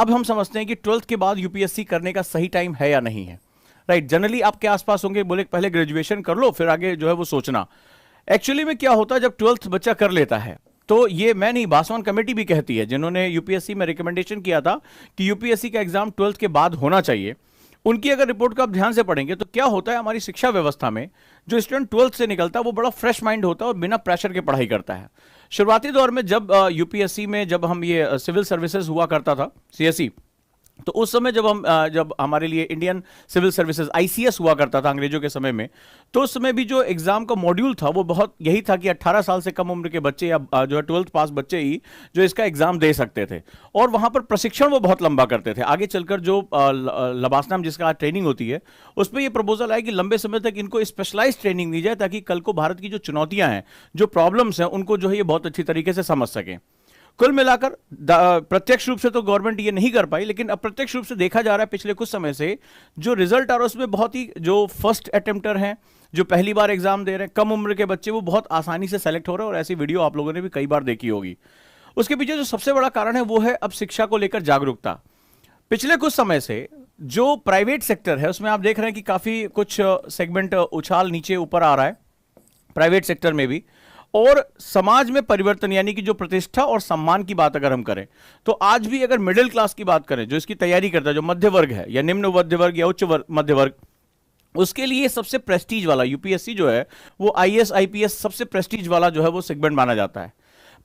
अब हम समझते हैं कि 12th के बाद यूपीएससी करने का सही टाइम है या नहीं है। राइट, जनरली आपके आसपास होंगे बोले पहले ग्रेजुएशन कर लो फिर आगे जो है वो सोचना। एक्चुअली में क्या होता है, जब 12th बच्चा कर लेता है तो ये मैं नहीं, बासवान कमेटी भी कहती है, जिन्होंने यूपीएससी में रिकमेंडेशन किया था कि यूपीएससी का एग्जाम 12th के बाद होना चाहिए, उनकी अगर रिपोर्ट को आप ध्यान से पढ़ेंगे तो क्या होता है, हमारी शिक्षा व्यवस्था में जो स्टूडेंट 12th से निकलता है वो बड़ा फ्रेश माइंड होता है और बिना प्रेशर के पढ़ाई करता है। शुरुआती दौर में जब यूपीएससी में जब हम ये सिविल सर्विसेज हुआ करता था, सीएससी, तो उस समय जब हमारे लिए इंडियन सिविल सर्विसेज आईसीएस हुआ करता था अंग्रेजों के समय में, तो उस समय भी जो एग्जाम का मॉड्यूल था वो बहुत यही था कि 18 साल से कम उम्र के बच्चे या जो है 12th पास बच्चे ही जो इसका एग्जाम दे सकते थे। और वहां पर प्रशिक्षण वो बहुत लंबा करते थे। आगे चलकर जो लबासना में जिसका ट्रेनिंग होती है उस पर यह प्रपोजल आया कि लंबे समय तक इनको स्पेशलाइज ट्रेनिंग दी जाए, ताकि कल को भारत की जो चुनौतियां हैं, जो प्रॉब्लम्स हैं, उनको जो है ये बहुत अच्छी तरीके से समझ सकें। कुल मिलाकर प्रत्यक्ष रूप से तो गवर्नमेंट ये नहीं कर पाई, लेकिन अप्रत्यक्ष रूप से देखा जा रहा है पिछले कुछ समय से जो रिजल्ट आ रहा है उसमें बहुत ही जो फर्स्ट अटेम्प्टर हैं, जो पहली बार एग्जाम दे रहे हैं, कम उम्र के बच्चे, वो बहुत आसानी से सेलेक्ट हो रहे हैं। और ऐसी वीडियो आप लोगों ने भी कई बार देखी होगी। उसके पीछे जो सबसे बड़ा कारण है वो है अब शिक्षा को लेकर जागरूकता। पिछले कुछ समय से जो प्राइवेट सेक्टर है उसमें आप देख रहे हैं कि काफी कुछ सेगमेंट उछाल नीचे ऊपर आ रहा है प्राइवेट सेक्टर में भी। और समाज में परिवर्तन, यानी कि जो प्रतिष्ठा और सम्मान की बात अगर हम करें तो आज भी अगर मिडिल क्लास की बात करें, जो इसकी तैयारी करता है, जो मध्य वर्ग है या निम्न मध्य वर्ग या उच्च मध्य वर्ग, उसके लिए सबसे प्रेस्टीज वाला यूपीएससी जो है वो आईएएस आईपीएस सबसे प्रेस्टीज वाला जो है वो सेगमेंट माना जाता है।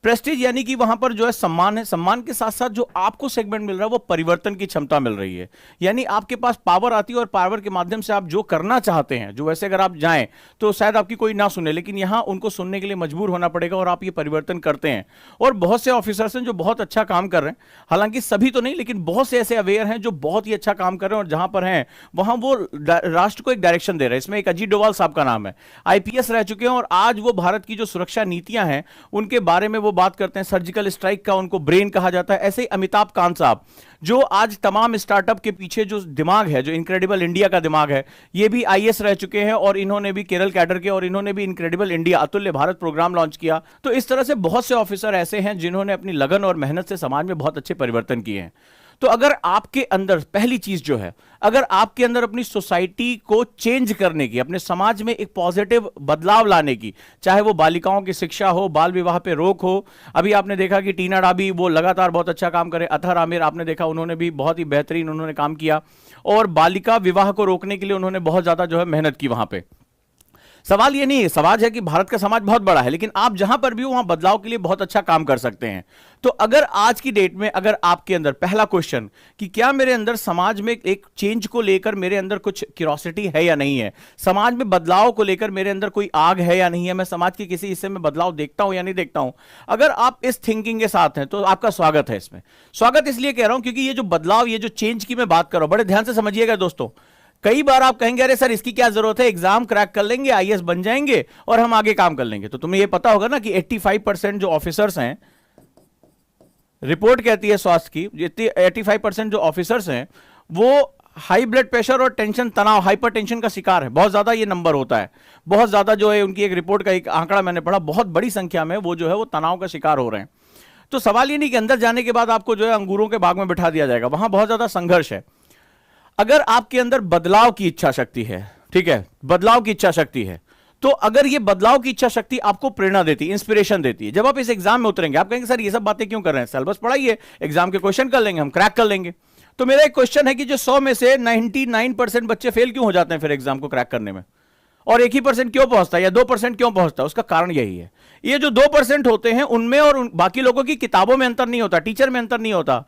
प्रेस्टीज यानी कि वहां पर जो है सम्मान है, सम्मान के साथ साथ जो आपको सेगमेंट मिल रहा है वो परिवर्तन की क्षमता मिल रही है। यानी आपके पास पावर आती है और पावर के माध्यम से आप जो करना चाहते हैं, जो वैसे अगर आप जाएं तो शायद आपकी कोई ना सुने, लेकिन यहां उनको सुनने के लिए मजबूर होना पड़ेगा और आप ये परिवर्तन करते हैं। और बहुत से ऑफिसर्स हैं जो बहुत अच्छा काम कर रहे हैं, हालांकि सभी तो नहीं, लेकिन बहुत से ऐसे अवेयर हैं जो बहुत ही अच्छा काम कर रहे हैं और जहां पर हैं वहां वो राष्ट्र को एक डायरेक्शन दे रहे हैं। इसमें एक अजीत डोभाल साहब का नाम है, आईपीएस रह चुके हैं और आज वो भारत की जो सुरक्षा नीतियां हैं उनके बारे में वो बात करते हैं। सर्जिकल स्ट्राइक का उनको ब्रेन कहा जाता है। ऐसे ही अमिताभ कांत साहब, जो आज तमाम स्टार्टअप के पीछे जो दिमाग है, जो इनक्रेडिबल इंडिया का दिमाग है, ये भी आईएएस रह चुके हैं और इन्होंने भी केरल कैडर के, और इन्होंने भी इनक्रेडिबल इंडिया अतुल्य भारत प्रोग्राम लॉन्च किया। तो इस तरह से बहुत से ऑफिसर ऐसे हैं जिन्होंने अपनी लगन और मेहनत से समाज में बहुत अच्छे परिवर्तन किए हैं। तो अगर आपके अंदर पहली चीज जो है, अगर आपके अंदर अपनी सोसाइटी को चेंज करने की, अपने समाज में एक पॉजिटिव बदलाव लाने की, चाहे वो बालिकाओं की शिक्षा हो, बाल विवाह पे रोक हो, अभी आपने देखा कि टीना डाबी वो लगातार बहुत अच्छा काम करे, अतहर आमिर आपने देखा उन्होंने भी बहुत ही बेहतरीन उन्होंने काम किया और बालिका विवाह को रोकने के लिए उन्होंने बहुत ज्यादा जो है मेहनत की वहां पे। सवाल ये नहीं है, सवाल है कि भारत का समाज बहुत बड़ा है, लेकिन आप जहां पर भी हो वहां बदलाव के लिए बहुत अच्छा काम कर सकते हैं। तो अगर आज की डेट में अगर आपके अंदर पहला क्वेश्चन कि क्या मेरे अंदर समाज में एक चेंज को लेकर मेरे अंदर कुछ क्यूरोसिटी है या नहीं है, समाज में बदलाव को लेकर मेरे अंदर कोई आग है या नहीं है, मैं समाज के किसी हिस्से में बदलाव देखता हूं या नहीं देखता हूं, अगर आप इस थिंकिंग के साथ हैं तो आपका स्वागत है इसमें। स्वागत इसलिए कह रहा हूं क्योंकि ये जो बदलाव, ये जो चेंज की मैं बात कर रहा हूं, बड़े ध्यान से समझिएगा दोस्तों। कई बार आप कहेंगे अरे सर इसकी क्या जरूरत है, एग्जाम क्रैक कर लेंगे, आईएएस बन जाएंगे और हम आगे काम कर लेंगे। तो तुम्हें यह पता होगा ना कि 85% जो ऑफिसर्स हैं, रिपोर्ट कहती है स्वास्थ्य की, 85% जो ऑफिसर्स हैं वो हाई ब्लड प्रेशर और टेंशन, तनाव, हाइपर टेंशन का शिकार है। बहुत ज्यादा ये नंबर होता है, बहुत ज्यादा जो है उनकी एक रिपोर्ट का एक आंकड़ा मैंने पढ़ा, बहुत बड़ी संख्या में वो जो है वो तनाव का शिकार हो रहे हैं। तो सवाल ये नहीं कि अंदर जाने के बाद आपको जो है अंगूरों के बाग में बिठा दिया जाएगा, वहां बहुत ज्यादा संघर्ष है। अगर आपके अंदर बदलाव की इच्छा शक्ति है, ठीक है, बदलाव की इच्छा शक्ति है, तो अगर ये बदलाव की इच्छा शक्ति आपको प्रेरणा देती है, इंस्पिरेशन देती है, जब आप इस एग्जाम में उतरेंगे आप कहेंगे सर ये सब बातें क्यों कर रहे हैं, सिलेबस पढ़ाइए, एग्जाम के क्वेश्चन कर लेंगे, हम क्रैक कर लेंगे। तो मेरा एक क्वेश्चन है कि जो 100 में से 99% बच्चे फेल क्यों हो जाते हैं फिर एग्जाम को क्रैक करने में, और 1% क्यों पहुंचता है या 2% क्यों पहुंचता है? उसका कारण यही है, ये जो 2% होते हैं उनमें और बाकी लोगों की किताबों में अंतर नहीं होता, टीचर में अंतर नहीं होता।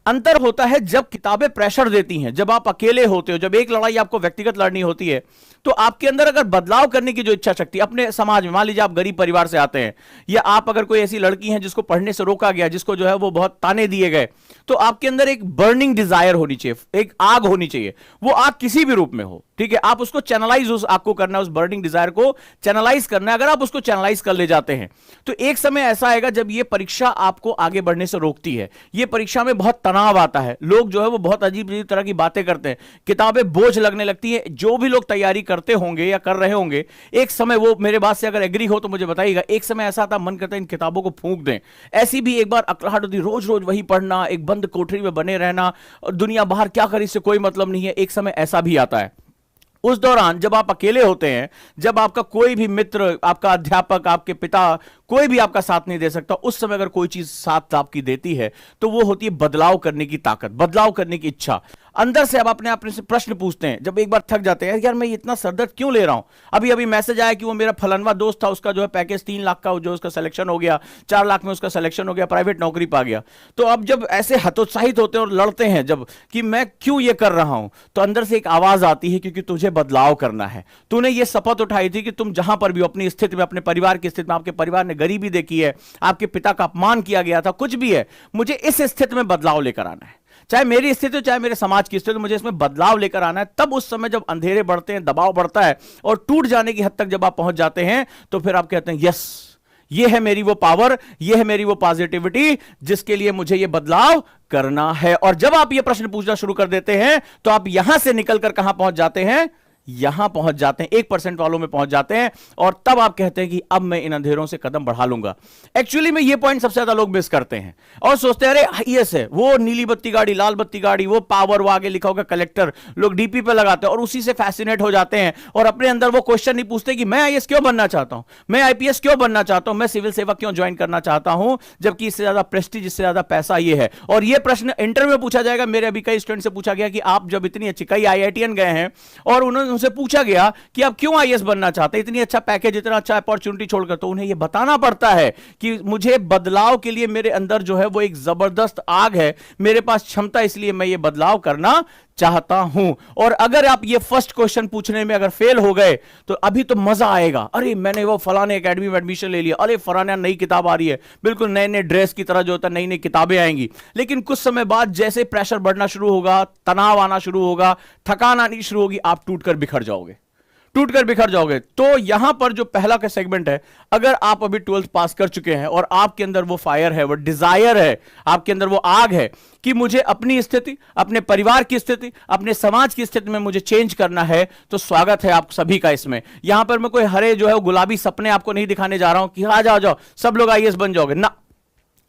अंतर होता है जब किताबें प्रेशर देती हैं, जब आप अकेले होते हो, जब एक लड़ाई आपको व्यक्तिगत लड़नी होती है, तो आपके अंदर अगर बदलाव करने की जो इच्छा शक्ति अपने समाज में, मान लीजिए आप गरीब परिवार से आते हैं, या आप अगर कोई ऐसी लड़की हैं जिसको पढ़ने से रोका गया, जिसको जो है वो बहुत ताने दिए गए, तो आपके अंदर एक बर्निंग डिजायर होनी चाहिए, एक आग होनी चाहिए, वो आग किसी भी रूप में हो, ठीक है, आप उसको चैनलाइज, उस आग को करना है, उस बर्निंग डिजायर को चैनलाइज करना है। अगर आप उसको चैनलाइज कर ले जाते हैं तो एक समय ऐसा आएगा जब ये परीक्षा आपको आगे बढ़ने से रोकती है, ये परीक्षा में बहुत तनाव आता है, लोग जो है वो बहुत अजीब अजीब तरह की बातें करते हैं, किताबें बोझ लगने लगती है। जो भी लोग तैयारी करते होंगे या कर रहे होंगे, एक समय, वो मेरे बात से अगर एग्री हो तो मुझे बताइएगा, एक समय ऐसा आता मन करता है इन किताबों को फूंक दें। ऐसी भी एक बार अकड़ाहट होती, रोज रोज वही पढ़ना, एक बंद बंद कोठरी में बने रहना और दुनिया बाहर क्या करे इससे कोई मतलब नहीं है। एक समय ऐसा भी आता है, उस दौरान जब आप अकेले होते हैं, जब आपका कोई भी मित्र, आपका अध्यापक, आपके पिता, कोई भी आपका साथ नहीं दे सकता, उस समय अगर कोई चीज साथ आपकी देती है तो वो होती है बदलाव करने की ताकत, बदलाव करने की इच्छा। अंदर से अब अपने से प्रश्न पूछते हैं, जब एक बार थक जाते हैं, यार मैं इतना सरदर्द क्यों ले रहा हूं। अभी अभी मैसेज आया कि वो मेरा फलनवा दोस्त था, उसका जो है पैकेज 3 लाख का जो उसका सिलेक्शन हो गया, 4 लाख में उसका सिलेक्शन हो गया, प्राइवेट नौकरी पा गया। तो अब जब ऐसे हतोत्साहित होते हैं और लड़ते हैं जब कि मैं क्यों ये कर रहा हूं, तो अंदर से एक आवाज आती है, क्योंकि तुझे बदलाव करना है। तूने ये शपथ उठाई थी कि तुम जहां पर भी अपनी स्थिति में, अपने परिवार की स्थिति में, आपके परिवार ने गरीबी देखी है, आपके पिता का अपमान किया गया था, कुछ भी है, मुझे इस स्थिति में बदलाव लेकर आना है, चाहे मेरी स्थिति हो चाहे मेरे समाज की स्थिति, मुझे इसमें बदलाव लेकर आना है। तब उस समय जब अंधेरे बढ़ते हैं, दबाव बढ़ता है और टूट जाने की हद तक जब आप पहुंच जाते हैं, तो फिर आप कहते हैं यस, ये है मेरी वो पावर, ये है मेरी वो पॉजिटिविटी जिसके लिए मुझे ये बदलाव करना है। और जब आप ये प्रश्न पूछना शुरू कर देते हैं तो आप यहां से निकलकर कहां पहुंच जाते हैं, यहां पहुंच जाते हैं, 1% वालों में पहुंच जाते हैं। और तब आप कहते हैं कि अब मैं इन अंधेरों से कदम बढ़ा लूंगा। एक्चुअली में ये पॉइंट सबसे ज्यादा लोग मिस करते हैं और सोचते हैं अरे आईएएस है, वो नीली बत्ती गाड़ी, लाल बत्ती गाड़ी, वो पावर, वो आगे लिखा होगा कलेक्टर, लोग डीपी पे लगाते हैं और उसी से फैसिनेट हो जाते हैं और अपने अंदर वो क्वेश्चन नहीं पूछते कि मैं आईएएस क्यों बनना चाहता हूं, मैं आईपीएस क्यों बनना चाहता हूं, मैं सिविल सेवा क्यों ज्वाइन करना चाहता हूं, जबकि इससे ज्यादा प्रेस्टीज, इससे ज्यादा पैसा ये है। और ये प्रश्न इंटरव्यू में पूछा जाएगा, मेरे अभी कई स्टूडेंट से पूछा गया कि आप जब इतनी अच्छी, कई आईआईटीएन गए हैं और उन्होंने उनसे पूछा गया कि आप क्यों आईएएस बनना चाहते हैं, इतनी अच्छा पैकेज, इतना अच्छा अपॉर्चुनिटी छोड़कर, तो उन्हें यह बताना पड़ता है कि मुझे बदलाव के लिए मेरे अंदर जो है वो एक जबरदस्त आग है, मेरे पास क्षमता, इसलिए मैं ये बदलाव करना चाहता हूं। और अगर आप ये फर्स्ट क्वेश्चन पूछने में अगर फेल हो गए तो अभी तो मजा आएगा, अरे मैंने वो फलाने एकेडमी में एडमिशन ले लिया, अरे फलाना नई किताब आ रही है, बिल्कुल नए नए ड्रेस की तरह जो होता है, नई नई किताबें आएंगी। लेकिन कुछ समय बाद जैसे प्रेशर बढ़ना शुरू होगा, तनाव आना शुरू होगा, थकान आनी शुरू होगी, आप टूटकर बिखर जाओगे, टूटकर बिखर जाओगे। तो यहां पर जो पहला का सेगमेंट है, अगर आप अभी 12th पास कर चुके हैं और आपके अंदर वो फायर है, वो डिजायर है, आपके अंदर वो आग है कि मुझे अपनी स्थिति, अपने परिवार की स्थिति, अपने समाज की स्थिति में मुझे चेंज करना है, तो स्वागत है आप सभी का इसमें। यहां पर मैं कोई हरे जो है वो गुलाबी सपने आपको नहीं दिखाने जा रहा हूं कि आ जाओ सब लोग आईएएस बन जाओगे ना,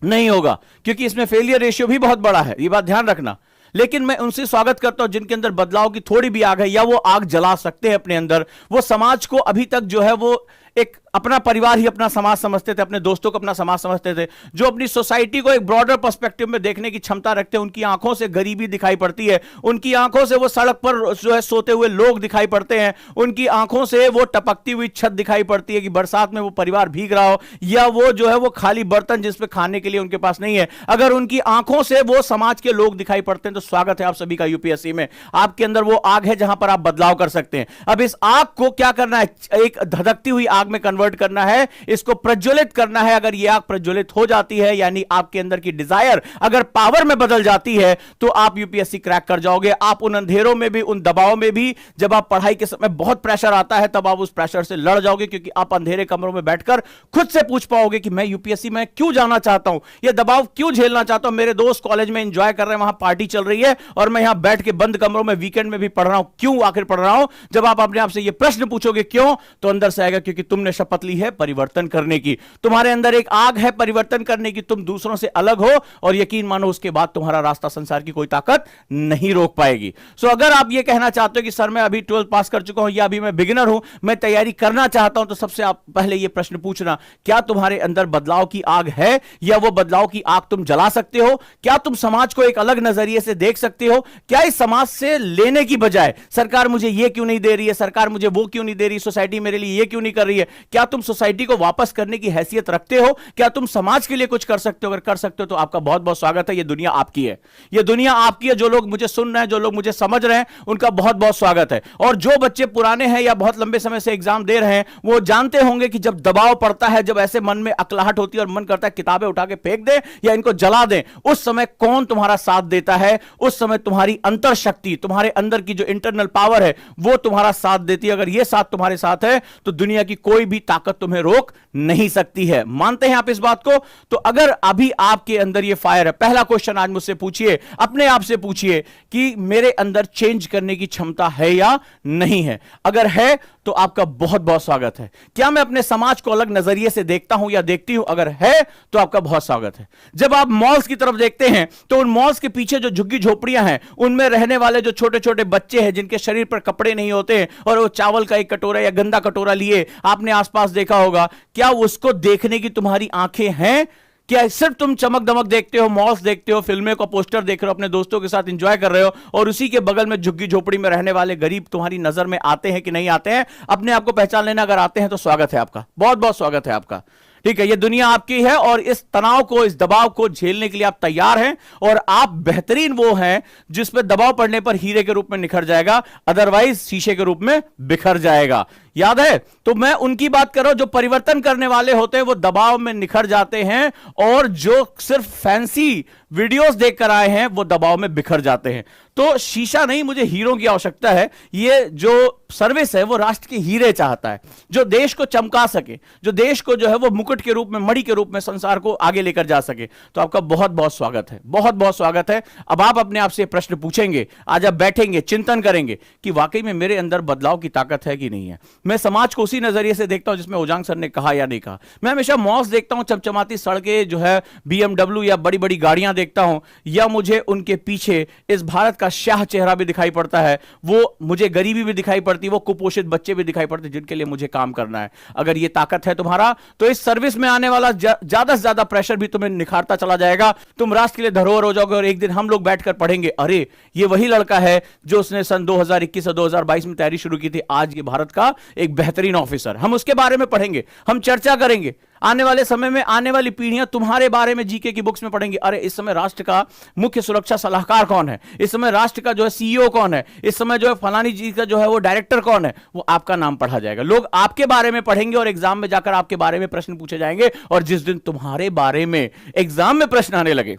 नहीं होगा, क्योंकि इसमें फेलियर रेशियो भी बहुत बड़ा है, ये बात ध्यान रखना। लेकिन मैं उनसे स्वागत करता हूं जिनके अंदर बदलाव की थोड़ी भी आग है, या वो आग जला सकते हैं अपने अंदर, वो समाज को अभी तक जो है वो एक अपना परिवार ही अपना समाज समझते थे, अपने दोस्तों को अपना समाज समझते थे, जो अपनी सोसाइटी को एक ब्रॉडर पर्सपेक्टिव में देखने की क्षमता रखते हैं, उनकी आंखों से गरीबी दिखाई पड़ती है, उनकी आंखों से वो सड़क पर जो है सोते हुए लोग दिखाई पड़ते हैं, उनकी आंखों से वो टपकती हुई छत दिखाई पड़ती है कि बरसात में वो परिवार भीग रहा हो, या वो जो है वो खाली बर्तन जिसपे खाने के लिए उनके पास नहीं है। अगर उनकी आंखों से वो समाज के लोग दिखाई पड़ते हैं तो स्वागत है आप सभी का यूपीएससी में। आपके अंदर वो आग है जहां पर आप बदलाव कर सकते हैं। अब इस आग को क्या करना है, एक धधकती हुई आग में कन्वर्ट करना है, इसको प्रज्वलित करना है। अगर यह आग प्रज्वलित हो जाती है, यानी आपके अंदर की डिजायर अगर पावर में बदल जाती है, तो आप यूपीएससी क्रैक कर जाओगे। आप उन अंधेरों में भी, उन दबाव में भी, जब आप पढ़ाई के समय बहुत प्रेशर आता है, तब आप उस प्रेशर से लड़ जाओगे, क्योंकि आप अंधेरे कमरों में बैठकर खुद से पूछ पाओगे कि मैं यूपीएससी में क्यों जाना चाहता हूं, यह दबाव क्यों झेलना चाहता हूं। मेरे दोस्त कॉलेज में एंजॉय कर रहे हैं, वहां पार्टी चल रही है और मैं यहां बैठ के बंद कमरों में वीकेंड में भी पढ़ रहा हूं, क्यों आखिर पढ़ रहा हूं। जब आप अपने आप से यह प्रश्न पूछोगे क्यों, तो अंदर से आएगा क्योंकि तुमने शपथ ली है परिवर्तन करने की, तुम्हारे अंदर एक आग है परिवर्तन करने की, तुम दूसरों से अलग हो, और यकीन मानो उसके बाद तुम्हारा रास्ता संसार की कोई ताकत नहीं रोक पाएगी। सो अगर आप ये कहना चाहते हो कि सर मैं अभी 12th पास कर चुका हूं, या अभी मैं बिगिनर हूं, मैं तैयारी करना चाहता हूं, तो सबसे आप पहले ये प्रश्न पूछना, क्या तुम्हारे अंदर बदलाव की आग है, या वो बदलाव की आग तुम जला सकते हो? क्या तुम समाज को एक अलग नजरिए से देख सकते हो? क्या इस समाज से लेने की बजाय सरकार मुझे ये क्यों नहीं दे रही है, सरकार मुझे वो क्यों नहीं दे रही, सोसाइटी मेरे लिए ये क्यों नहीं कर रही है, क्या तुम सोसाइटी को वापस करने की हैसियत रखते हो? क्या तुम समाज के लिए कुछ कर सकते हो? अगर कर सकते हो तो आपका बहुत बहुत स्वागत है, ये दुनिया आपकी है, ये दुनिया आपकी है। जो लोग मुझे सुन रहे हैं, जो लोग मुझे समझ रहे हैं, उनका बहुत बहुत स्वागत है। और जो बच्चे पुराने हैं या बहुत लंबे समय से एग्जाम दे रहे हैं, वो जानते होंगे कि जब दबाव पड़ता है, जब ऐसे मन में अकलाहट होती है और मन करता है किताबें उठा के फेंक दे या इनको जला दें, उस समय कौन तुम्हारा साथ देता है? उस समय तुम्हारी अंतर शक्ति, तुम्हारे अंदर की जो इंटरनल पावर है, वो तुम्हारा साथ देती है। अगर ये साथ तुम्हारे साथ है तो दुनिया की कोई भी ताकत तुम्हें रोक नहीं सकती है। मानते हैं आप इस बात को? तो अगर अभी आपके अंदर ये फायर है, पहला क्वेश्चन आज मुझसे पूछिए, अपने आप से पूछिए कि मेरे अंदर चेंज करने की क्षमता है या नहीं है। अगर है तो आपका बहुत बहुत स्वागत है। क्या मैं अपने समाज को अलग नजरिए से देखता हूं या देखती हूं? अगर है तो आपका बहुत स्वागत है। जब आप मॉल्स की तरफ देखते हैं तो उन मॉल्स के पीछे जो झुग्गी झोपड़ियां हैं, उनमें रहने वाले जो छोटे छोटे बच्चे हैं जिनके शरीर पर कपड़े नहीं होते हैं और वो चावल का एक कटोरा या गंदा कटोरा लिए आपने आसपास देखा होगा, क्या उसको देखने की तुम्हारी आंखें हैं? क्या सिर्फ तुम चमक दमक देखते हो, मॉल्स देखते हो, फिल्में का पोस्टर देख रहे हो, अपने दोस्तों के साथ एंजॉय कर रहे हो और उसी के बगल में झुग्गी झोपड़ी में रहने वाले गरीब तुम्हारी नजर में आते हैं कि नहीं आते हैं? अपने आप को पहचान लेना। अगर आते हैं तो स्वागत है आपका, बहुत बहुत स्वागत है आपका। ठीक है, ये दुनिया आपकी है और इस तनाव को, इस दबाव को झेलने के लिए आप तैयार हैं और आप बेहतरीन वो हैं जिस पर दबाव पड़ने पर हीरे के रूप में निखर जाएगा, अदरवाइज शीशे के रूप में बिखर जाएगा। याद है? तो मैं उनकी बात कर रहा हूं जो परिवर्तन करने वाले होते हैं, वो दबाव में निखर जाते हैं, और जो सिर्फ फैंसी वीडियोस देखकर आए हैं वो दबाव में बिखर जाते हैं। तो शीशा नहीं, मुझे हीरो की आवश्यकता है। ये जो सर्विस है वो राष्ट्र के हीरे चाहता है, जो देश को चमका सके, जो देश को जो है वो मुकुट के रूप में, मणि के रूप में संसार को आगे लेकर जा सके। तो आपका बहुत बहुत स्वागत है, बहुत बहुत स्वागत है। अब आप अपने आप से प्रश्न पूछेंगे, आज आप बैठेंगे, चिंतन करेंगे कि वाकई में मेरे अंदर बदलाव की ताकत है कि नहीं है। मैं समाज को उसी नजरिए से देखता हूं जिसमें ओजांग सर ने कहा या नहीं कहा। मैं हमेशा मॉल्स देखता हूं, चमचमाती सड़कें जो है, BMW या बड़ी बड़ी गाड़ियां देखता हूं, या मुझे उनके पीछे इस भारत का शाह चेहरा भी दिखाई पड़ता है। वो मुझे गरीबी भी दिखाई पड़ती है, वो कुपोषित बच्चे भी दिखाई पड़ते हैं जिनके लिए मुझे काम करना है। अगर ये ताकत है तुम्हारा तो इस सर्विस में आने वाला ज्यादा से ज्यादा प्रेशर भी तुम्हें निखारता चला जाएगा। तुम राष्ट्र के लिए धरोहर हो जाओगे और एक दिन हम लोग बैठकर पढ़ेंगे, अरे ये वही लड़का है जो उसने सन 2021 और 2022 में तैयारी शुरू की थी, आज ये भारत का एक बेहतरीन ऑफिसर। हम उसके बारे में पढ़ेंगे, हम चर्चा करेंगे। आने वाले समय में आने वाली पीढ़ियां तुम्हारे बारे में जीके की बुक्स में पढ़ेंगी, अरे इस समय राष्ट्र का मुख्य सुरक्षा सलाहकार कौन है, इस समय राष्ट्र का जो है CEO कौन है, इस समय जो है फलानी जी का जो है वो डायरेक्टर कौन है, वो आपका नाम पढ़ा जाएगा। लोग आपके बारे में पढ़ेंगे और एग्जाम में जाकर आपके बारे में प्रश्न पूछे जाएंगे। और जिस दिन तुम्हारे बारे में एग्जाम में प्रश्न आने लगे,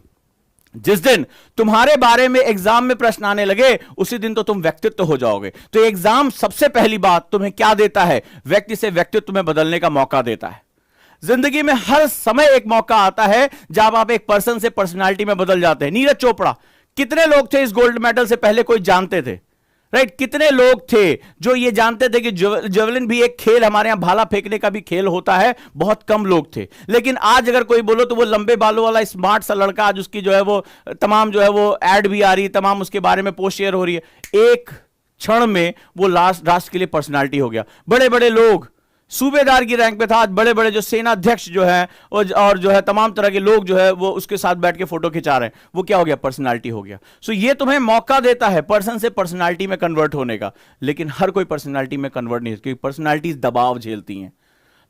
जिस दिन तुम्हारे बारे में एग्जाम में प्रश्न आने लगे, उसी दिन तो तुम व्यक्तित्व हो जाओगे। तो एग्जाम सबसे पहली बात तुम्हें क्या देता है? व्यक्ति से व्यक्तित्व में बदलने का मौका देता है। जिंदगी में हर समय एक मौका आता है जब आप एक पर्सन से पर्सनालिटी में बदल जाते हैं। नीरज चोपड़ा, कितने लोग थे इस गोल्ड मेडल से पहले कोई जानते थे? राइट, कितने लोग थे जो ये जानते थे कि जेवलिन भी एक खेल, हमारे यहां भाला फेंकने का भी खेल होता है? बहुत कम लोग थे। लेकिन आज अगर कोई बोलो तो वो लंबे बालों वाला स्मार्ट सा लड़का, आज उसकी जो है वो तमाम जो है वो एड भी आ रही है, तमाम उसके बारे में पोस्ट शेयर हो रही है। एक क्षण में वो राष्ट्र के लिए पर्सनालिटी हो गया। बड़े बड़े लोग, सूबेदार की रैंक पे था, आज बड़े बड़े जो सेना अध्यक्ष जो है और जो है तमाम तरह के लोग जो है वो उसके साथ बैठ के फोटो खिंचा रहे हैं। वो क्या हो गया? पर्सनालिटी हो गया। सो ये तुम्हें मौका देता है पर्सन से पर्सनालिटी में कन्वर्ट होने का। लेकिन हर कोई पर्सनालिटी में कन्वर्ट नहीं, क्योंकि पर्सनालिटीज दबाव झेलती हैं।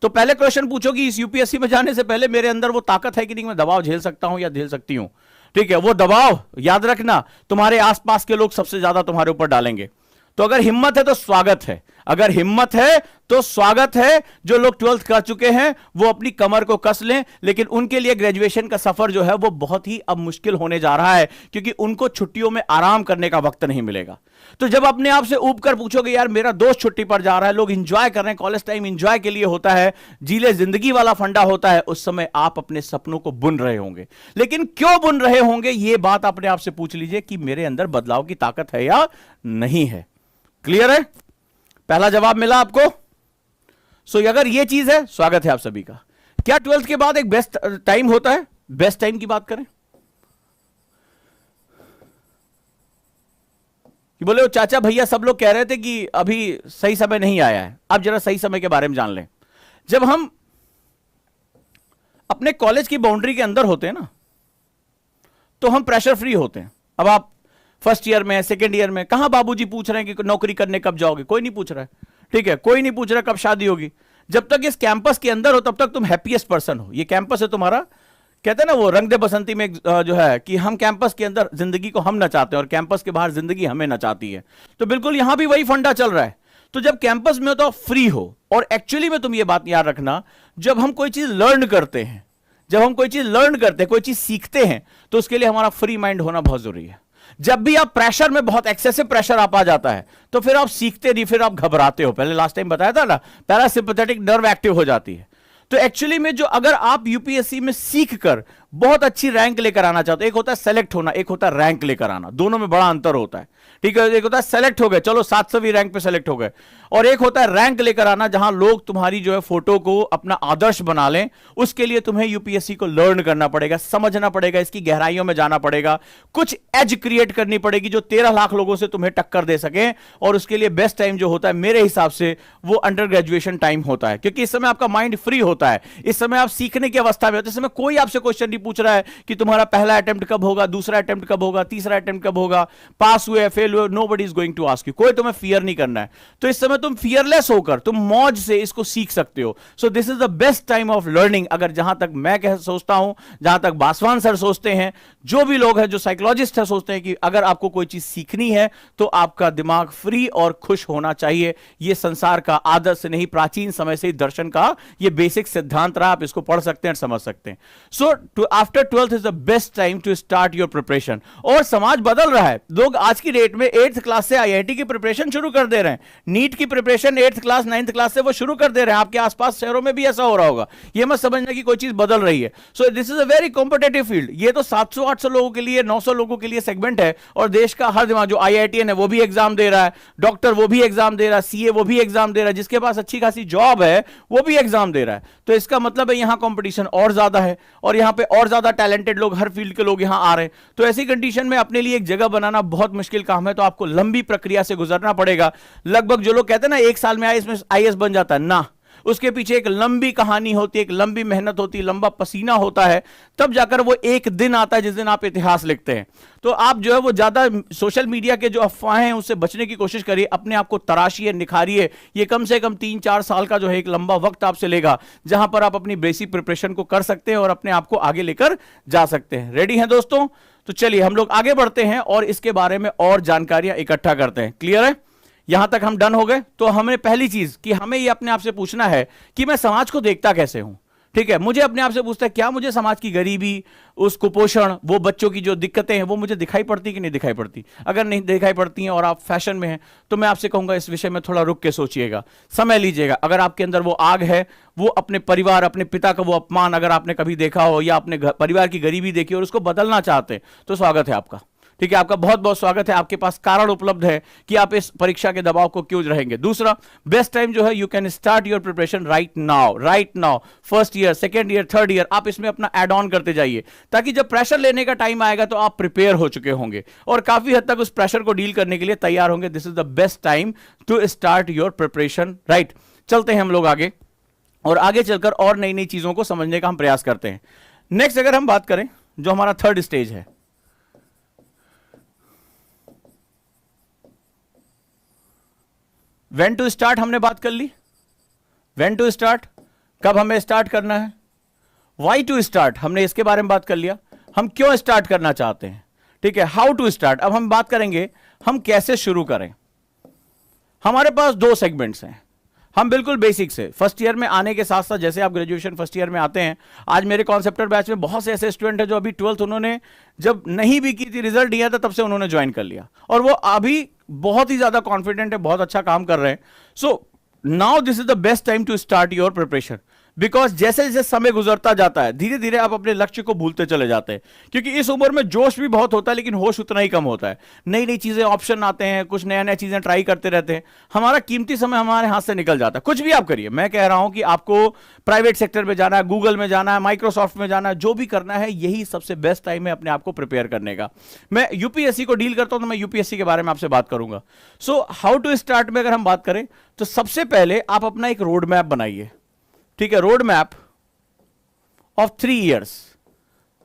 तो पहले क्वेश्चन पूछो कि इस UPSC में जाने से पहले मेरे अंदर वो ताकत है कि नहीं, मैं दबाव झेल सकता हूं या झेल सकती हूं। ठीक है, वो दबाव याद रखना तुम्हारे आसपास के लोग सबसे ज्यादा तुम्हारे ऊपर डालेंगे। तो अगर हिम्मत है तो स्वागत है, अगर हिम्मत है तो स्वागत है। जो लोग 12th कर चुके हैं वो अपनी कमर को कस लें, लेकिन उनके लिए ग्रेजुएशन का सफर जो है वो बहुत ही अब मुश्किल होने जा रहा है, क्योंकि उनको छुट्टियों में आराम करने का वक्त नहीं मिलेगा। तो जब अपने आप से ऊब कर पूछोगे, यार मेरा दोस्त छुट्टी पर जा रहा है, लोग इंजॉय कर रहे हैं, कॉलेज टाइम इंजॉय के लिए होता है, जीले जिंदगी वाला फंडा होता है, उस समय आप अपने सपनों को बुन रहे होंगे। लेकिन क्यों बुन रहे होंगे, यह बात अपने आप से पूछ लीजिए कि मेरे अंदर बदलाव की ताकत है या नहीं है। क्लियर है? पहला जवाब मिला आपको? सो अगर ये चीज है, स्वागत है आप सभी का। क्या 12th के बाद एक बेस्ट टाइम होता है? बेस्ट टाइम की बात करें कि बोले वो चाचा भैया सब लोग कह रहे थे कि अभी सही समय नहीं आया है। अब जरा सही समय के बारे में जान लें। जब हम अपने कॉलेज की बाउंड्री के अंदर होते हैं ना, तो हम प्रेशर फ्री होते हैं। अब आप फर्स्ट ईयर में, सेकेंड ईयर में, कहां बाबूजी पूछ रहे हैं कि नौकरी करने कब जाओगे? कोई नहीं पूछ रहा है। ठीक है, कोई नहीं पूछ रहा कब शादी होगी। जब तक इस कैंपस के अंदर हो तब तक तुम हैप्पीएस्ट पर्सन हो। ये कैंपस है तुम्हारा, कहते हैं ना वो रंग दे बसंती में जो है कि हम कैंपस के अंदर जिंदगी को हम नचाते हैं और कैंपस के बाहर जिंदगी हमें नचाती है। तो बिल्कुल यहां भी वही फंडा चल रहा है। तो जब कैंपस में हो तो फ्री हो। और एक्चुअली में तुम ये बात याद रखना, जब हम कोई चीज लर्न करते हैं, जब हम कोई चीज लर्न करते हैं, कोई चीज सीखते हैं, तो उसके लिए हमारा फ्री माइंड होना बहुत जरूरी है। जब भी आप प्रेशर में, बहुत एक्सेसिव प्रेशर आप आ जाता है, तो फिर आप सीखते नहीं, फिर आप घबराते हो। पहले लास्ट टाइम बताया था ना, पैरासिम्पैथेटिक नर्व एक्टिव हो जाती है। तो एक्चुअली में जो, अगर आप यूपीएससी में सीख कर बहुत अच्छी रैंक लेकर आना चाहते हो, एक होता है सेलेक्ट होना, एक होता है रैंक लेकर आना, दोनों में बड़ा अंतर होता है। ठीक है, एक होता है सेलेक्ट हो गए, चलो 700वीं रैंक पे सेलेक्ट हो गए, और एक होता है रैंक लेकर आना, जहां लोग तुम्हारी जो है फोटो को अपना आदर्श बना लें। उसके लिए तुम्हें यूपीएससी को लर्न करना पड़ेगा, समझना पड़ेगा, इसकी गहराइयों में जाना पड़ेगा, कुछ एज क्रिएट करनी पड़ेगी जो 13 लाख लोगों से तुम्हें टक्कर दे सके। और उसके लिए बेस्ट टाइम जो होता है मेरे हिसाब से वो अंडर ग्रेजुएशन टाइम होता है, क्योंकि इस समय आपका माइंड फ्री होता है, इस समय आप सीखने की अवस्था में होते हैं। इस समय कोई आपसे क्वेश्चन नहीं पूछ रहा है कि तुम्हारा पहला अटेम्प्ट कब होगा, दूसरा अटेम्प्ट कब होगा, तीसरा अटेम्प्ट कब होगा, पास हुए फेल हुए, nobody is going to ask you. कोई तुम्हें फियर नहीं करना है। तो इस समय तुम फियरलेस होकर, तुम मौज से इसको सीख सकते हो। So this is the best time of learning. अगर जहां तक मैं सोचता हूं, जहां तक बासवान सर सोचते हैं, जो भी लोग हैं, जो साइकोलॉजिस्ट है, सोचते हैं कि अगर आपको कोई चीज सीखनी है तो आपका दिमाग फ्री और खुश होना चाहिए। यह संसार का आदत से नहीं, प्राचीन समय से ही दर्शन का यह बेसिक सिद्धांत रहा। आप इसको पढ़ सकते हैं, समझ सकते हैं। So after 12th is the best time to start your preparation. और समाज बदल रहा है, लोग आज की डेट में 8th क्लास से आईआईटी की प्रिपरेशन शुरू कर दे रहे हैं, नीट की preparation 8th class 9th class से वो शुरू कर दे रहे हैं। आपके आसपास शहरों में भी ऐसा हो रहा होगा, ये मत समझना कि कोई चीज बदल रही है। So this is a very competitive field. ये तो 700-800 लोगों के लिए, 900 लोगों के लिए सेगमेंट है, और देश का हर दिमाग, जो आईआईटीएन है वो भी एग्जाम दे रहा है, डॉक्टर वो भी एग्जाम दे रहा है, सीए वो भी एग्जाम दे रहा है, जिसके पास अच्छी खासी जॉब है वो भी एग्जाम दे रहा है। तो इसका मतलब है यहां कंपटीशन और ज्यादा है, और यहां पे और ज्यादा टैलेंटेड लोग, हर फील्ड के लोग यहां आ रहे हैं। तो ऐसी कंडीशन में अपने लिए एक जगह बनाना बहुत मुश्किल काम है। तो आपको लंबी प्रक्रिया से गुजरना पड़ेगा। लगभग जो लोग कहते हैं ना 1 साल में आईएएस बन जाता है, ना, उसके पीछे एक लंबी कहानी होती है, एक लंबी मेहनत होती है, लंबा पसीना होता है, तब जाकर वो एक दिन आता है जिस दिन आप इतिहास लिखते हैं। तो आप जो है वो ज्यादा सोशल मीडिया के जो अफवाहें हैं उससे बचने की कोशिश करिए, अपने आप को तराशिए, निखारिए। ये कम से कम 3-4 साल का जो है एक लंबा वक्त आपसे लेगा, जहां पर आप अपनी बेसिक प्रिपरेशन को कर सकते हैं और अपने आप को आगे लेकर जा सकते हैं। रेडी हैं दोस्तों? तो चलिए हम लोग आगे बढ़ते हैं और इसके बारे में और जानकारियां इकट्ठा करते हैं। क्लियर है? यहां तक हम डन हो गए। तो हमें पहली चीज कि हमें ये अपने आप से पूछना है कि मैं समाज को देखता कैसे हूं। ठीक है, मुझे अपने आप से पूछता है, क्या मुझे समाज की गरीबी, उस कुपोषण, वो बच्चों की जो दिक्कतें हैं, वो मुझे दिखाई पड़ती कि नहीं दिखाई पड़ती? अगर नहीं दिखाई पड़ती हैं और आप फैशन में हैं, तो मैं आपसे कहूंगा इस विषय में थोड़ा रुक के सोचिएगा, समय लीजिएगा। अगर आपके अंदर वो आग है, वो अपने परिवार, अपने पिता का वो अपमान अगर आपने कभी देखा हो, या अपने परिवार की गरीबी देखी और उसको बदलना चाहते हैं, तो स्वागत है आपका। ठीक है, आपका बहुत बहुत स्वागत है। आपके पास कारण उपलब्ध है कि आप इस परीक्षा के दबाव को क्यों रहेंगे। दूसरा बेस्ट टाइम जो है, you can start your preparation right now. First year, second year, third year, आप इसमें अपना एड ऑन करते जाइए, ताकि जब प्रेशर लेने का टाइम आएगा तो आप प्रिपेयर हो चुके होंगे और काफी हद तक उस प्रेशर को डील करने के लिए तैयार होंगे। This is the best time to start your preparation right. चलते हैं हम लोग आगे, और आगे चलकर और नई नई चीजों को समझने का हम प्रयास करते हैं। नेक्स्ट अगर हम बात करें, जो हमारा थर्ड स्टेज है, व्हेन टू स्टार्ट, हमने बात कर ली। व्हेन टू स्टार्ट, कब हमें स्टार्ट करना है। व्हाई टू स्टार्ट, हमने इसके बारे में बात कर लिया, हम क्यों स्टार्ट करना चाहते हैं। ठीक है, हाउ टू स्टार्ट, अब हम बात करेंगे हम कैसे शुरू करें। हमारे पास 2 सेगमेंट्स हैं। हम बिल्कुल बेसिक से फर्स्ट ईयर में आने के साथ साथ, जैसे आप ग्रेजुएशन फर्स्ट ईयर में आते हैं, आज मेरे कॉन्सेप्टर बैच में बहुत से ऐसे स्टूडेंट हैं जो अभी 12th उन्होंने जब नहीं भी की थी, रिजल्ट दिया था, तब से उन्होंने ज्वाइन कर लिया, और वो अभी बहुत ही ज्यादा कॉन्फिडेंट है, बहुत अच्छा काम कर रहे हैं। So now this is the best time to start your preparation, because जैसे जैसे समय गुजरता जाता है, धीरे धीरे आप अपने लक्ष्य को भूलते चले जाते हैं, क्योंकि इस उम्र में जोश भी बहुत होता है लेकिन होश उतना ही कम होता है। नई नई चीजें, ऑप्शन आते हैं, कुछ नया नया चीजें ट्राई करते रहते हैं, हमारा कीमती समय हमारे हाथ से निकल जाता है। कुछ भी आप करिए, मैं कह रहा हूं कि आपको प्राइवेट सेक्टर में जाना है, गूगल में जाना है, माइक्रोसॉफ्ट में जाना है, जो भी करना है, यही सबसे बेस्ट टाइम है अपने आप को प्रिपेयर करने का। मैं यूपीएससी को डील करता हूं, तो मैं यूपीएससी के बारे में आपसे बात करूंगा। सो हाउ टू स्टार्ट में अगर हम बात करें, तो सबसे पहले आप अपना एक रोड मैप बनाइए। ठीक है, रोड मैप ऑफ 3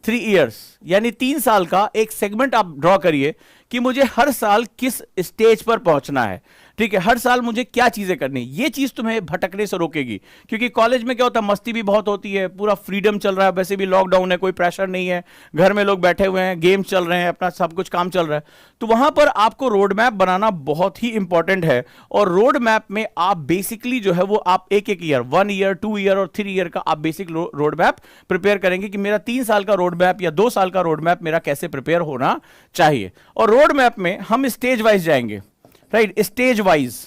इयर्स, यानी 3 साल का एक सेगमेंट आप ड्रॉ करिए कि मुझे हर साल किस स्टेज पर पहुंचना है। ठीक है, हर साल मुझे क्या चीजें करनी, ये चीज तुम्हें भटकने से रोकेगी। क्योंकि कॉलेज में क्या होता है, मस्ती भी बहुत होती है, पूरा फ्रीडम चल रहा है, वैसे भी लॉकडाउन है, कोई प्रेशर नहीं है, घर में लोग बैठे हुए हैं, गेम्स चल रहे हैं, अपना सब कुछ काम चल रहा है। तो वहां पर आपको रोड मैप बनाना बहुत ही इंपॉर्टेंट है। और रोड मैप में आप बेसिकली जो है वो आप एक एक ईयर, 1 ईयर, 2 ईयर और 3 ईयर का आप बेसिक रोड मैप प्रिपेयर करेंगे कि मेरा 3 साल का रोड मैप या 2 साल का रोड मैप मेरा कैसे प्रिपेयर होना चाहिए। और रोड मैप में हम स्टेज वाइज जाएंगे, राइट, स्टेज वाइज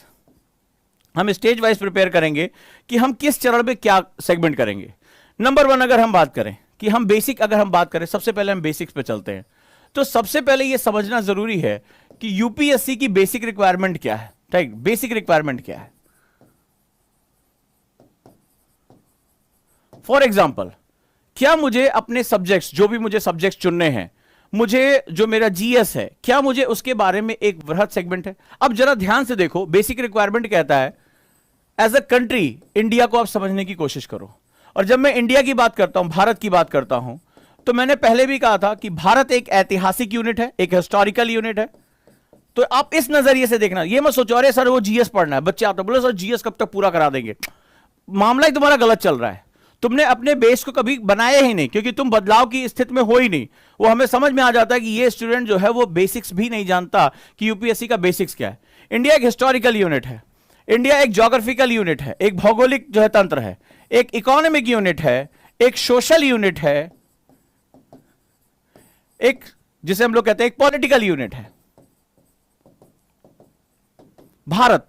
हम स्टेज वाइज प्रिपेयर करेंगे कि हम किस चरण में क्या सेगमेंट करेंगे। नंबर 1 अगर हम बात करें कि हम बेसिक, अगर हम बात करें, सबसे पहले हम बेसिक्स पे चलते हैं। तो सबसे पहले यह समझना जरूरी है कि यूपीएससी की बेसिक रिक्वायरमेंट क्या है, राइट, बेसिक रिक्वायरमेंट क्या है। फॉर एग्जाम्पल, क्या मुझे अपने सब्जेक्ट्स, जो भी मुझे सब्जेक्ट्स चुनने हैं, मुझे जो मेरा जीएस है, क्या मुझे उसके बारे में एक वृहद सेगमेंट है। अब जरा ध्यान से देखो, बेसिक रिक्वायरमेंट कहता है एज अ कंट्री इंडिया को आप समझने की कोशिश करो। और जब मैं इंडिया की बात करता हूं, भारत की बात करता हूं, तो मैंने पहले भी कहा था कि भारत एक ऐतिहासिक यूनिट है, एक हिस्टोरिकल यूनिट है। तो आप इस नजरिए से देखना, ये मत सोचो अरे सर वो जीएस पढ़ना है, बच्चे आते बोले सर जीएस कब तक पूरा करा देंगे। मामला ही तुम्हारा गलत चल रहा है, तुमने अपने बेस को कभी बनाया ही नहीं, क्योंकि तुम बदलाव की स्थिति में हो ही नहीं। वो हमें समझ में आ जाता है कि ये स्टूडेंट जो है वो बेसिक्स भी नहीं जानता कि यूपीएससी का बेसिक्स क्या है। इंडिया एक हिस्टोरिकल यूनिट है, इंडिया एक ज्योग्राफिकल यूनिट है, एक भौगोलिक जो है तंत्र है, एक इकोनॉमिक यूनिट है, एक सोशल यूनिट है, एक जिसे हम लोग कहते हैं एक पॉलिटिकल यूनिट है। भारत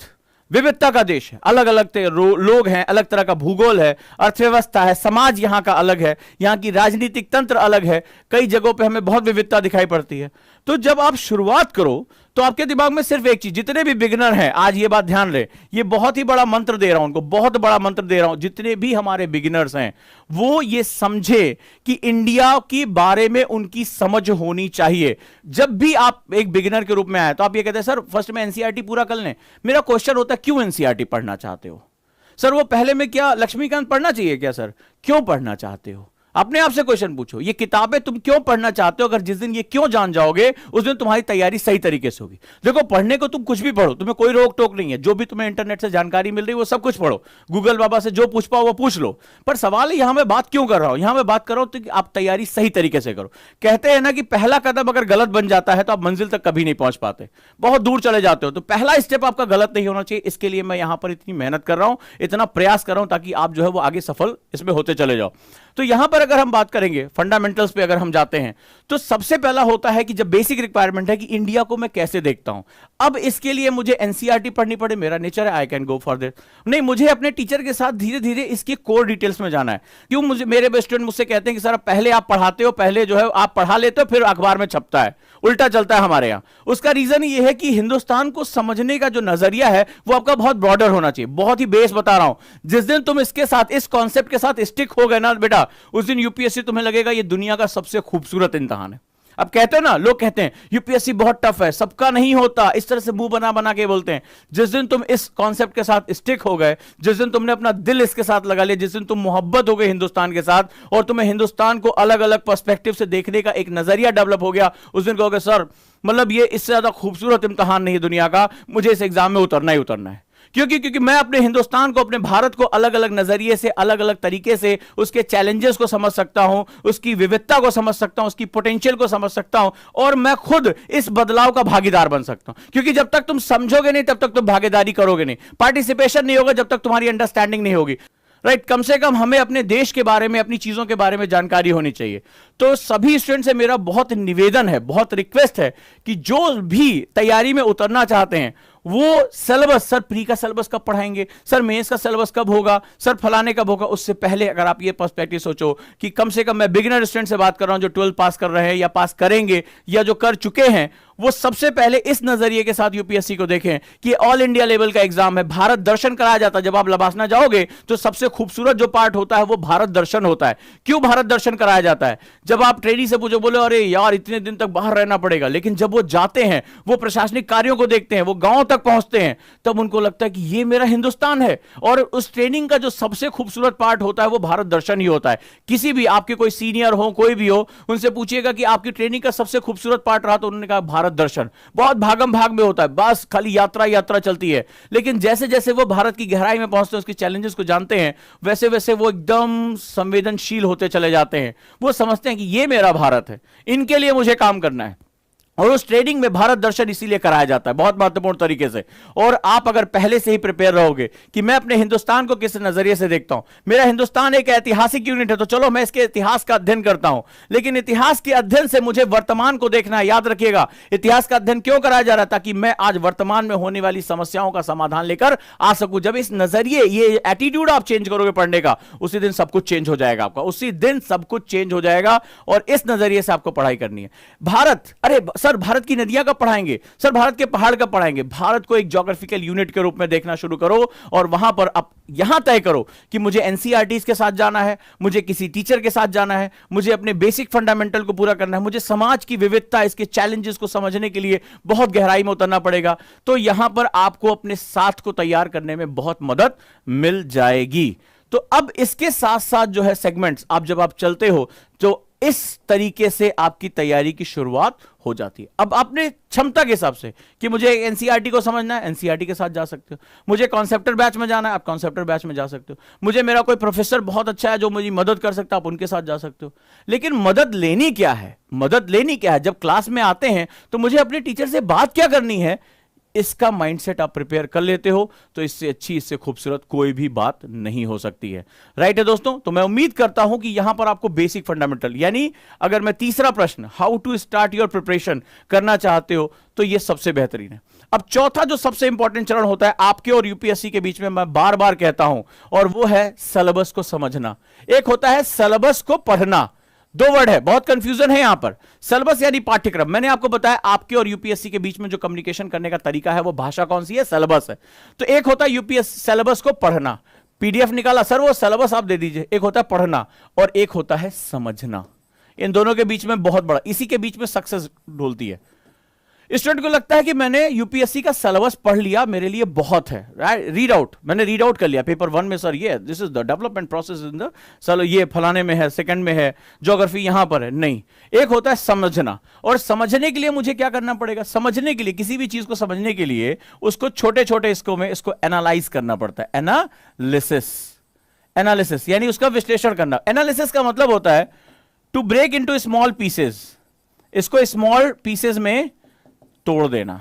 विविधता का देश है, अलग अलग लोग हैं, अलग तरह का भूगोल है, अर्थव्यवस्था है, समाज यहां का अलग है, यहां की राजनीतिक तंत्र अलग है, कई जगहों पे हमें बहुत विविधता दिखाई पड़ती है। तो जब आप शुरुआत करो तो आपके दिमाग में सिर्फ एक चीज, जितने भी बिगिनर हैं, आज ये बात ध्यान रहे, ये बहुत ही बड़ा मंत्र दे रहा हूं उनको, बहुत बड़ा मंत्र दे रहा हूं, जितने भी हमारे बिगिनर्स हैं वो ये समझे कि इंडिया के बारे में उनकी समझ होनी चाहिए। जब भी आप एक बिगिनर के रूप में आए तो आप ये कहते हैं सर फर्स्ट में एनसीईआरटी पूरा कर लें। मेरा क्वेश्चन होता है क्यों एनसीईआरटी पढ़ना चाहते हो सर? वो पहले में क्या लक्ष्मीकांत पढ़ना चाहिए क्या सर? क्यों पढ़ना चाहते हो? अपने आप से क्वेश्चन पूछो, ये किताबें तुम क्यों पढ़ना चाहते हो? अगर जिस दिन ये क्यों जान जाओगे उस दिन तुम्हारी तैयारी सही तरीके से होगी। देखो पढ़ने को तुम कुछ भी पढ़ो, तुम्हें कोई रोक टोक नहीं है, जो भी तुम्हें इंटरनेट से जानकारी मिल रही है वो सब कुछ पढ़ो, गूगल बाबा से जो पूछ पाओ वो पूछ लो। पर सवाल है यहां मैं बात क्यों कर रहा हूं, यहां मैं बात कर रहा हूं तो आप तैयारी सही तरीके से करो। कहते हैं ना कि पहला कदम अगर गलत बन जाता है तो आप मंजिल तक कभी नहीं पहुंच पाते, बहुत दूर चले जाते हो। तो पहला स्टेप आपका गलत नहीं होना चाहिए, इसके लिए मैं यहां पर इतनी मेहनत कर रहा हूं, इतना प्रयास कर रहा हूं ताकि आप जो है वो आगे सफल इसमें होते चले जाओ। तो यहां पर अगर हम बात करेंगे फंडामेंटल्स पे अगर हम जाते हैं तो सबसे पहला होता है कि जब बेसिक रिक्वायरमेंट है कि इंडिया को मैं कैसे देखता हूं। अब इसके लिए मुझे एनसीईआरटी पढ़नी पड़े, मेरा नेचर है, I can go for that. नहीं, मुझे अपने टीचर के साथ धीरे धीरे इसकी कोर डिटेल्स में जाना है। क्यों मुझे मेरे स्टूडेंट मुझसे कहते हैं कि सर पहले आप पढ़ाते हो, पहले जो है आप पढ़ा लेते हो फिर अखबार में छपता है, उल्टा चलता है हमारे यहां। उसका रीजन यह है कि हिंदुस्तान को समझने का जो नजरिया है वो आपका बहुत ब्रॉडर होना चाहिए, बहुत ही बेस बता रहा हूं। जिस दिन तुम इसके साथ, इस कॉन्सेप्ट के साथ स्टिक हो गए ना बेटा, उस दिन यूपीएससी तुम्हें लगेगा ये दुनिया का सबसे खूबसूरत इम्तिहान है। अब कहते हैं ना, लोग कहते हैं यूपीएससी बहुत टफ है, सबका नहीं होता, इस तरह से मुंह बना बना के बोलते हैं। जिस दिन तुम इस कॉन्सेप्ट के साथ स्टिक हो गए, जिस दिन तुमने अपना दिल इसके साथ लगा लिया, जिस दिन तुम मोहब्बत हो गए हिंदुस्तान के साथ और तुम्हें हिंदुस्तान को अलग अलग पर्सपेक्टिव से देखने का एक नजरिया डेवलप हो गया, उस दिन कहोगे सर मतलब ये इससे ज्यादा खूबसूरत इम्तिहान नहीं है दुनिया का, मुझे इस एग्जाम में उतरना ही उतरना है। क्योंकि मैं अपने हिंदुस्तान को, अपने भारत को अलग अलग नजरिए से, अलग अलग तरीके से उसके चैलेंजेस को समझ सकता हूं, उसकी विविधता को समझ सकता हूं, उसकी पोटेंशियल को समझ सकता हूं और मैं खुद इस बदलाव का भागीदार बन सकता हूं। क्योंकि जब तक तुम समझोगे नहीं तब तक तुम भागीदारी करोगे नहीं, पार्टिसिपेशन नहीं होगा जब तक तुम्हारी अंडरस्टैंडिंग नहीं होगी, राइट। कम से कम हमें अपने देश के बारे में, अपनी चीजों के बारे में जानकारी होनी चाहिए। तो सभी स्टूडेंट से मेरा बहुत निवेदन है, बहुत रिक्वेस्ट है कि जो भी तैयारी में उतरना चाहते हैं वो सिलेबस, सर प्री का सिलेबस कब पढ़ाएंगे, सर मेंस का सिलेबस कब होगा, सर फलाने कब होगा, उससे पहले अगर आप ये पर्सपेक्टिव सोचो कि कम से कम, मैं बिगिनर स्टूडेंट से बात कर रहा हूं जो 12 पास कर रहे हैं या पास करेंगे या जो कर चुके हैं, वो सबसे पहले इस नजरिए के साथ यूपीएससी को देखें कि ऑल इंडिया लेवल का एग्जाम है, भारत दर्शन कराया जाता है। जब आप लबासना जाओगे तो सबसे खूबसूरत जो पार्ट होता है वो भारत दर्शन होता है। क्यों भारत दर्शन कराया जाता है? जब आप ट्रेनी से पूछो, बोले अरे यार इतने दिन तक बाहर रहना पड़ेगा, लेकिन जब वो जाते हैं, वो प्रशासनिक कार्यों को देखते हैं, वो गांव तक पहुंचते हैं, तब उनको लगता है कि ये मेरा हिंदुस्तान है। और उस ट्रेनिंग का जो सबसे खूबसूरत पार्ट होता है वो भारत दर्शन ही होता है। किसी भी आपके कोई सीनियर हो, कोई भी हो, उनसे पूछिएगा कि आपकी ट्रेनिंग का सबसे खूबसूरत पार्ट रहा, तो उन्होंने कहा भारत दर्शन। बहुत भागम भाग में होता है, बस खाली यात्रा यात्रा चलती है। लेकिन जैसे जैसे वो भारत की गहराई में पहुंचते हैं, उसके चैलेंजेस को जानते हैं, वैसे वैसे वो एकदम संवेदनशील होते चले जाते हैं। वो समझते हैं कि ये मेरा भारत है, इनके लिए मुझे काम करना है। और उस ट्रेनिंग में भारत दर्शन इसीलिए कराया जाता है, बहुत महत्वपूर्ण तरीके से। और आप अगर पहले से ही प्रिपेयर रहोगे कि मैं अपने हिंदुस्तान को किस नजरिए से देखता हूं, मेरा हिंदुस्तान एक ऐतिहासिक यूनिट है, तो चलो मैं इसके इतिहास का अध्ययन करता हूं। लेकिन इतिहास के अध्ययन से मुझे वर्तमान को देखना है। याद रखिएगा, इतिहास का अध्ययन क्यों कराया जा रहा है? ताकि मैं आज वर्तमान में होने वाली समस्याओं का समाधान लेकर आ सकूं। जब इस नजरिए, ये एटीट्यूड आप चेंज करोगे पढ़ने का, उसी दिन सब कुछ चेंज हो जाएगा आपका, उसी दिन सब कुछ चेंज हो जाएगा। और इस नजरिए से आपको पढ़ाई करनी है। भारत, अरे सर भारत की नदियां कब पढ़ाएंगे, सर भारत के पहाड़ कब पढ़ाएंगे? भारत को एक ज्योग्राफिकल यूनिट के रूप में देखना शुरू करो, और वहां पर अब यहां तय करो कि मुझे एनसीईआरटीज के साथ जाना है, मुझे किसी टीचर के साथ जाना है, मुझे अपने बेसिक फंडामेंटल को पूरा करना है, मुझे समाज की विविधता, इसके चैलेंजेस को समझने के लिए बहुत गहराई में उतरना पड़ेगा। तो यहां पर आपको अपने साथ को तैयार करने में बहुत मदद मिल जाएगी। तो अब इसके साथ साथ जो है सेगमेंट्स, आप जब आप चलते हो तो इस तरीके से आपकी तैयारी की शुरुआत हो जाती है। अब अपने क्षमता के हिसाब से कि मुझे एनसीईआरटी को समझना है, एनसीईआरटी के साथ जा सकते हो। मुझे कॉन्सेप्टर बैच में जाना है, आप कॉन्सेप्टर बैच में जा सकते हो। मुझे मेरा कोई प्रोफेसर बहुत अच्छा है जो मुझे मदद कर सकता है, आप उनके साथ जा सकते हो। लेकिन मदद लेनी क्या है, मदद लेनी क्या है? जब क्लास में आते हैं तो मुझे अपने टीचर से बात क्या करनी है, इसका माइंडसेट आप प्रिपेयर कर लेते हो तो इससे अच्छी, इससे खूबसूरत कोई भी बात नहीं हो सकती है। राइट है दोस्तों? तो मैं उम्मीद करता हूं कि यहां पर आपको बेसिक फंडामेंटल, यानी अगर मैं तीसरा प्रश्न how to start your preparation करना चाहते हो तो यह सबसे बेहतरीन है। अब चौथा जो सबसे इंपॉर्टेंट चरण होता है आपके और यूपीएससी के बीच में, मैं बार बार कहता हूं, और वो है सिलेबस को समझना। एक होता है सिलेबस को पढ़ना, दो वर्ड है, बहुत कंफ्यूजन है यहां पर। सिलेबस यानी पाठ्यक्रम। मैंने आपको बताया आपके और यूपीएससी के बीच में जो कम्युनिकेशन करने का तरीका है वो भाषा कौन सी है? सिलेबस है। तो एक होता है यूपीएससी सिलेबस को पढ़ना, पीडीएफ निकाला सर वो सिलेबस आप दे दीजिए। एक होता है पढ़ना और एक होता है समझना। इन दोनों के बीच में बहुत बड़ा, इसी के बीच में सक्सेस ढूंढती है। स्टूडेंट को लगता है कि मैंने यूपीएससी का सिलेबस पढ़ लिया, मेरे लिए बहुत है, राइट? रीड आउट, मैंने रीड आउट कर लिया पेपर 1 में, सर ये this is the development process in the, चलो ये फलाने में है, सेकंड में है, ज्योग्राफी यहां पर है। नहीं, एक होता है समझना। और समझने के लिए मुझे क्या करना पड़ेगा? समझने के लिए, किसी भी चीज को समझने के लिए उसको छोटे छोटे हिस्सों में इसको एनालाइज करना पड़ता है। एनालिसिस, एनालिसिस यानी उसका विश्लेषण करना। एनालिसिस का मतलब होता है to break into small pieces, इसको स्मॉल पीसेस में तोड़ देना,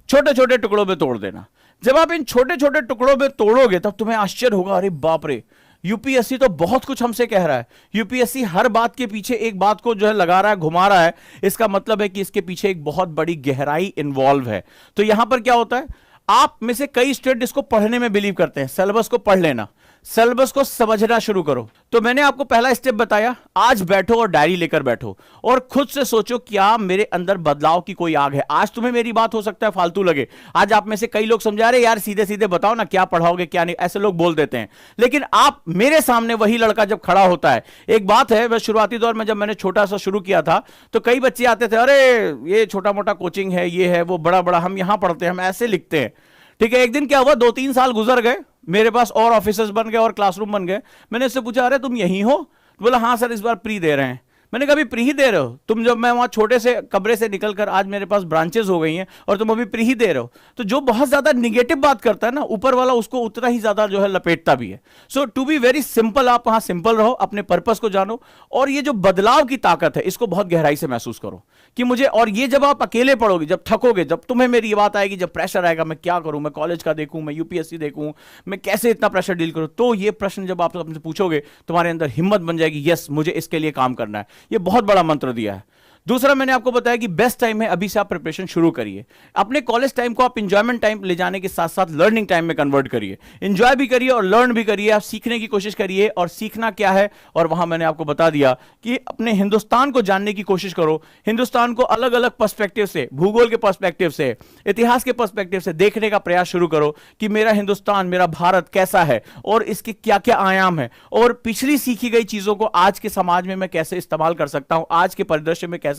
छोटे छोटे टुकड़ों में तोड़ देना। जब आप इन छोटे छोटे टुकड़ों में तोड़ोगे तब तुम्हें आश्चर्य होगा, अरे बाप रे, यूपीएससी तो बहुत कुछ हमसे कह रहा है। यूपीएससी हर बात के पीछे एक बात को जो है लगा रहा है, घुमा रहा है। इसका मतलब है कि इसके पीछे एक बहुत बड़ी गहराई इन्वॉल्व है। तो यहां पर क्या होता है, आप में से कई स्टूडेंट इसको पढ़ने में बिलीव करते हैं, सिलेबस को पढ़ लेना, सिलेबस को समझना शुरू करो। तो मैंने आपको पहला स्टेप बताया, आज बैठो और डायरी लेकर बैठो और खुद से सोचो क्या मेरे अंदर बदलाव की कोई आग है। आज तुम्हें मेरी बात हो सकता है फालतू लगे, आज आप में से कई लोग समझा रहे यार सीधे सीधे बताओ ना क्या पढ़ाओगे क्या नहीं, ऐसे लोग बोल देते हैं। लेकिन आप मेरे सामने वही लड़का जब खड़ा होता है, एक बात है, वह शुरुआती दौर में जब मैंने छोटा सा शुरू किया था तो कई बच्चे आते थे, अरे ये छोटा मोटा कोचिंग है, ये है वो, बड़ा बड़ा हम यहां पढ़ते हैं, हम ऐसे लिखते हैं। ठीक है, एक दिन क्या हुआ, 2-3 साल गुजर गए, मेरे पास और ऑफिसर्स बन गए और क्लासरूम बन गए। मैंने इससे पूछा, अरे तुम यहीं हो? तो बोला हाँ सर, इस बार प्री दे रहे हैं। मैंने कहा अभी प्री ही दे रहे हो तुम? जब मैं वहां छोटे से कमरे से निकलकर आज मेरे पास ब्रांचेस हो गई हैं और तुम अभी प्री ही दे रहे हो। तो जो बहुत ज्यादा निगेटिव बात करता है ना, ऊपर वाला उसको उतना ही ज्यादा जो है लपेटता भी है। सो टू बी वेरी सिंपल, आप वहां सिंपल रहो, अपने पर्पस को जानो और ये जो बदलाव की ताकत है इसको बहुत गहराई से महसूस करो कि मुझे, और ये जब आप अकेले पढ़ोगे, जब थकोगे, जब तुम्हें मेरी ये बात आएगी, जब प्रेशर आएगा, मैं क्या करूं, मैं कॉलेज का देखूं, मैं यूपीएससी देखूं, मैं कैसे इतना प्रेशर डील करूं, तो ये प्रश्न जब आप अपने पूछोगे तुम्हारे अंदर हिम्मत बन जाएगी, यस मुझे इसके लिए काम करना है। ये बहुत बड़ा मंत्र दिया है। दूसरा मैंने आपको बताया कि बेस्ट टाइम है अभी से आप प्रिपरेशन शुरू करिए। अपने कॉलेज टाइम को आप इंजॉयमेंट टाइम ले जाने के साथ साथ लर्निंग टाइम में कन्वर्ट करिए। इंजॉय भी करिए और लर्न भी करिए, आप सीखने की कोशिश करिए। और सीखना क्या है, और वहां मैंने आपको बता दिया कि अपने हिंदुस्तान को जानने की कोशिश करो। हिंदुस्तान को अलग अलग पर्सपेक्टिव से, भूगोल के पर्सपेक्टिव से, इतिहास के पर्सपेक्टिव से देखने का प्रयास शुरू करो कि मेरा हिंदुस्तान, मेरा भारत कैसा है और इसके क्या क्या आयाम है, और पिछली सीखी गई चीजों को आज के समाज में मैं कैसे इस्तेमाल कर सकता हूं, आज के परिदृश्य में कैसे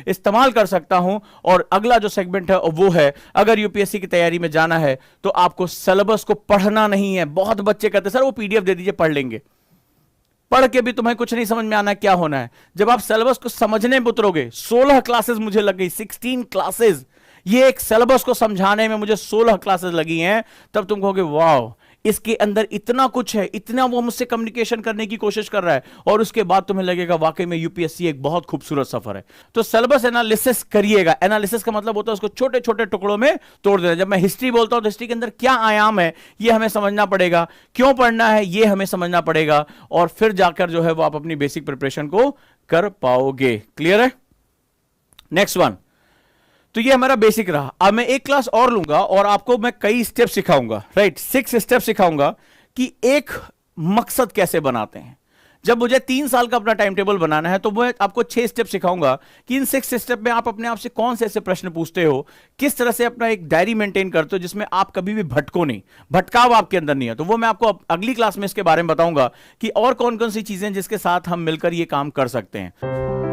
इस्तेमाल कर सकता हूं। और अगला जो सेगमेंट है वो है, अगर यूपीएससी की तैयारी में जाना है तो आपको सिलेबस को पढ़ना नहीं है। बहुत बच्चे कहते हैं सर वो पीडीएफ दे दीजिए पढ़ लेंगे। पढ़ के भी तुम्हें कुछ नहीं समझ में आना क्या होना है। जब आप सिलेबस को समझने में उतरोगे, 16 क्लासेस मुझे लग गई, 16 क्लासेस, ये एक सिलेबस को समझाने में मुझे 16 क्लासेस लगी हैं, तब तुम कहोगे वाह इसके अंदर इतना कुछ है, इतना वो मुझसे कम्युनिकेशन करने की कोशिश कर रहा है। और उसके बाद तुम्हें लगेगा वाकई में यूपीएससी एक बहुत खूबसूरत सफर है। तो सिलेबस एनालिसिस करिएगा। एनालिसिस का मतलब होता है उसको छोटे छोटे टुकड़ों में तोड़ देना। जब मैं हिस्ट्री बोलता हूं तो हिस्ट्री के अंदर क्या आयाम है ये हमें समझना पड़ेगा, क्यों पढ़ना है ये हमें समझना पड़ेगा, और फिर जाकर जो है वो आप अपनी बेसिक प्रिपरेशन को कर पाओगे। क्लियर है? नेक्स्ट वन, तो ये हमारा बेसिक रहा। अब मैं एक क्लास और लूंगा और आपको मैं कई स्टेप सिखाऊंगा, राइट, 6 स्टेप सिखाऊंगा कि एक मकसद कैसे बनाते हैं। जब मुझे 3 साल का अपना टाइम टेबल बनाना है तो मैं आपको 6 स्टेप सिखाऊंगा कि इन 6 स्टेप में आप अपने आप से कौन से ऐसे प्रश्न पूछते हो, किस तरह से अपना एक डायरी मेंटेन करते हो जिसमें आप कभी भी भटको नहीं, भटकाव आपके अंदर नहीं है। तो वो मैं आपको अगली क्लास में इसके बारे में बताऊंगा कि और कौन कौन सी चीजें जिसके साथ हम मिलकर ये काम कर सकते हैं।